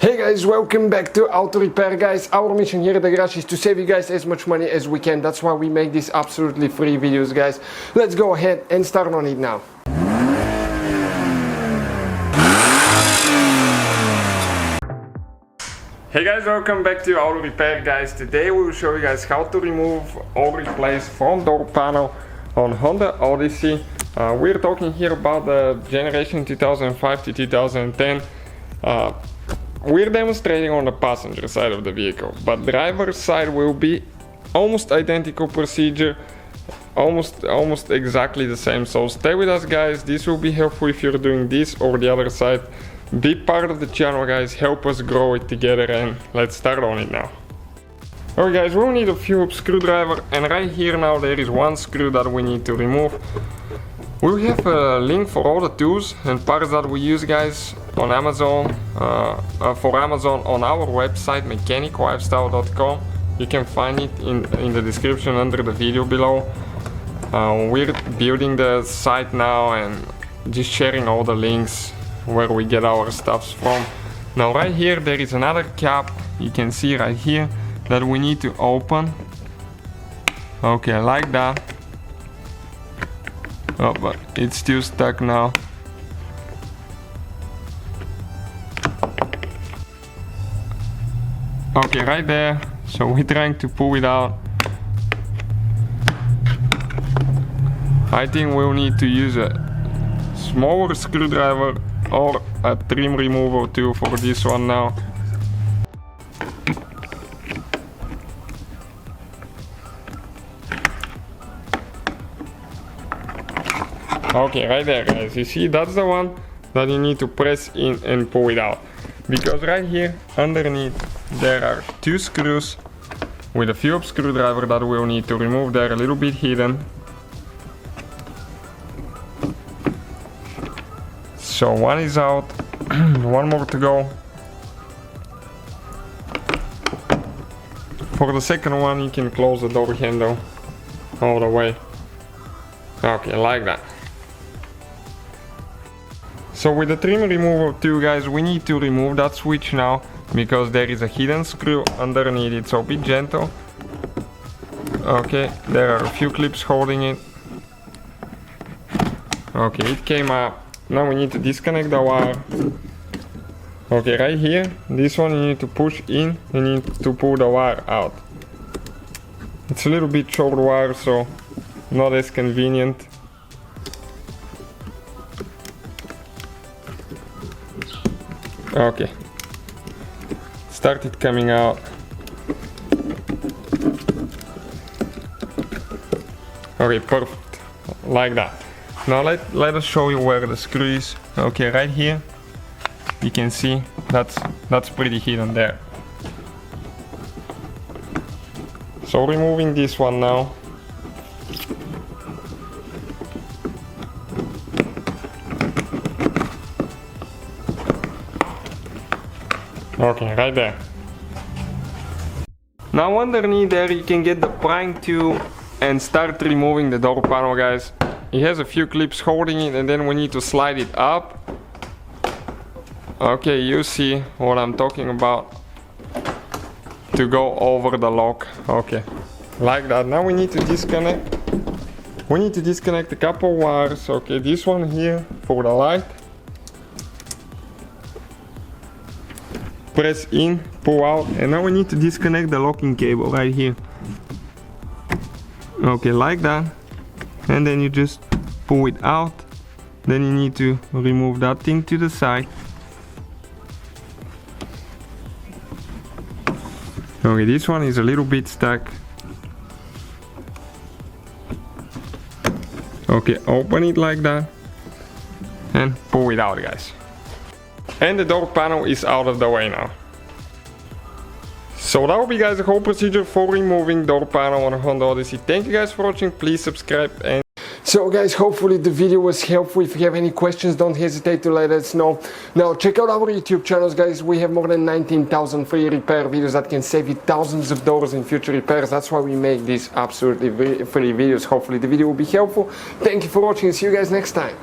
Hey guys, welcome back to Auto Repair, guys. Our mission here at the garage is to save you guys as much money as we can. That's why we make these absolutely free videos, guys. Let's go ahead and start on it now. Hey guys, welcome back to Auto Repair, guys. Today we will show you guys how to remove or replace front door panel on Honda Odyssey. We're talking here about the generation 2005 to 2010. We're demonstrating on the passenger side of the vehicle, but driver's side will be almost identical procedure, almost exactly the same. So stay with us, guys. This will be helpful if you're doing this or the other side. Be part of the channel, guys. Help us grow it together, and let's start on it now. Alright guys, we'll need a Phillips screwdriver, and right here now there is one screw that we need to remove. We have a link for all the tools and parts that we use, guys, on Amazon, for Amazon on our website mechaniclifestyle.com. You can find it in the description under the video below. We're building the site now and just sharing all the links where we get our stuffs from. Now right here there is another cap, you can see right here, that we need to open. Okay, like that. Oh, but it's still stuck now. Okay, right there. So we're trying to pull it out. I think we'll need to use a smaller screwdriver or a trim removal tool for this one now. Okay, right there, guys. You see, that's the one that you need to press in and pull it out. Because right here, underneath, there are two screws with a Phillips screwdriver that we'll need to remove. They're a little bit hidden. So one is out, one more to go. For the second one, you can close the door handle all the way. Okay, like that. So with the trim removal tool, guys, we need to remove that switch now because there is a hidden screw underneath it, so be gentle. Okay, there are a few clips holding it. Okay, it came up. Now we need to disconnect the wire. Okay, right here, this one you need to push in and you need to pull the wire out. It's a little bit short wire, so not as convenient. Okay, started coming out. Okay, perfect, like that. Now let us show you where the screw is. Okay, right here, you can see that's pretty hidden there. So removing this one now. Okay, right there. Now underneath there you can get the prying tool and start removing the door panel, guys. It has a few clips holding it, and then we need to slide it up. Okay, you see what I'm talking about, to go over the lock. Okay, like that. Now we need to disconnect. We need to disconnect a couple wires. Okay, this one here for the light. Press in, pull out, and now we need to disconnect the locking cable right here. Okay, like that. And then you just pull it out. Then you need to remove that thing to the side. Okay, this one is a little bit stuck. Okay, open it like that and pull it out, guys. And the door panel is out of the way now. So that will be, guys, the whole procedure for removing door panel on a Honda Odyssey. Thank you guys for watching. Please subscribe. And so guys, hopefully the video was helpful. If you have any questions, don't hesitate to let us know. Now check out our YouTube channels, guys. We have more than 19,000 free repair videos that can save you thousands of dollars in future repairs. That's why we make these absolutely free videos. Hopefully the video will be helpful. Thank you for watching. See you guys next time.